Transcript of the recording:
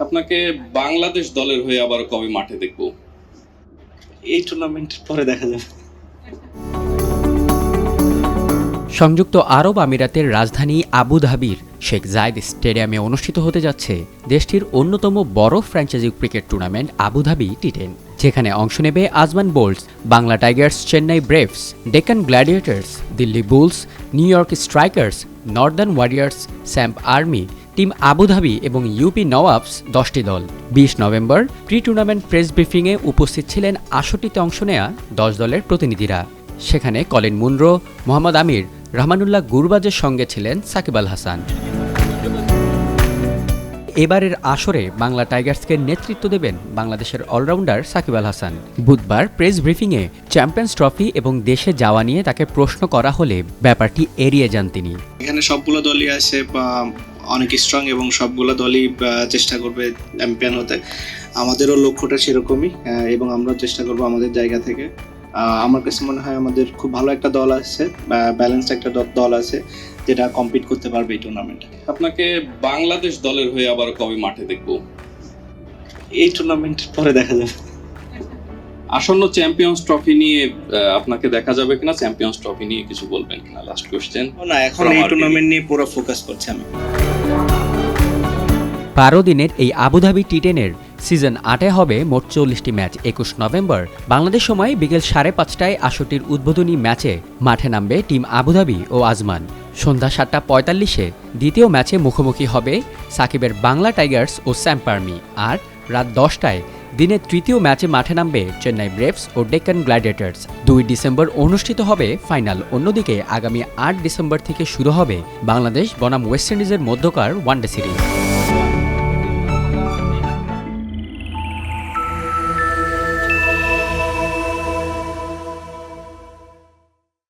আপনাকে বাংলাদেশ দলের হয়ে আবার কবে মাঠে দেখবো? এই টুর্নামেন্টের পরে দেখা যাবে। সংযুক্ত আরব আমিরাতের রাজধানী আবুধাবির শেখ জায়েদ স্টেডিয়ামে অনুষ্ঠিত হতে যাচ্ছে দেশটির অন্যতম বড় ফ্র্যাঞ্চাইজি ক্রিকেট টুর্নামেন্ট আবুধাবি টি10, যেখানে অংশ নেবে Ajman Bolts, Bangla Tigers, Chennai Braves, Deccan Gladiators, Delhi Bulls, New York Strikers, Northern Warriors, Samp Army, Team Abu Dhabi এবং ইউপি নওয়াবস 10টি দল। 20 নভেম্বর প্রি টুর্নামেন্ট প্রেস ব্রিফিংয়ে উপস্থিত ছিলেন 68তে অংশ নেয়া 10 দলের প্রতিনিধিরা। সেখানে কলিন মুনরো, মোহাম্মদ আমির, রহমানুল্লাহ গুরবাজের সঙ্গে ছিলেন সাকিব আল হাসান। এবারের আসরে বাংলা টাইগার্সকে নেতৃত্ব দেবেন বাংলাদেশের অলরাউন্ডার সাকিব আল হাসান। বুধবার প্রেস ব্রিফিংয়ে চ্যাম্পিয়ন্স ট্রফি এবং দেশে যাওয়া নিয়ে তাকে প্রশ্ন করা হলে ব্যাপারটি এড়িয়ে যান তিনি। এখানে সবগুলো দলই আছে বা অনেক স্ট্রং এবং সবগুলো দলই চেষ্টা করবে চ্যাম্পিয়ন হতে। আমাদেরও লক্ষ্যটা সেরকমই এবং আমরা চেষ্টা করব আমাদের জায়গা থেকে। আমার কাছে মনে হয় আমাদের খুব ভালো একটা দল আছে, ব্যালেন্সড একটা দল আছে যেটা কম্পিট করতে পারবে এই টুর্নামেন্টে। আপনাকে বাংলাদেশ দলের হয়ে আবার কবে মাঠে দেখবো? এই টুর্নামেন্টের পরে দেখা যাবে। আসন্ন চ্যাম্পিয়ন্স ট্রফি নিয়ে আপনাকে দেখা যাবে কিনা, চ্যাম্পিয়ন্স ট্রফি নিয়ে কিছু বলবেন কিনা? Last question. না, এখন এই টুর্নামেন্ট নিয়ে পুরো ফোকাস করছি আমি। 12 দিনের এই আবুধাবি টি10-এর সিজন 8-এ হবে মোট 40টি ম্যাচ। 21 নভেম্বর বাংলাদেশ সময় বিকেল 5:30টায় আসরটির উদ্বোধনী ম্যাচে মাঠে নামবে টিম আবুধাবি ও আজমান। সন্ধ্যা 7:45-এ দ্বিতীয় ম্যাচে মুখোমুখি হবে সাকিবের বাংলা টাইগার্স ও স্যাম্প আর্মি। আর রাত 10টায় দিনের তৃতীয় ম্যাচে মাঠে নামবে চেন্নাই ব্রেভস ও ডেকান গ্ল্যাডিয়েটর্স। 2 ডিসেম্বর অনুষ্ঠিত হবে ফাইনাল। অন্যদিকে আগামী 8 ডিসেম্বর থেকে শুরু হবে বাংলাদেশ বনাম ওয়েস্ট ইন্ডিজের মধ্যকার ওয়ানডে সিরিজ।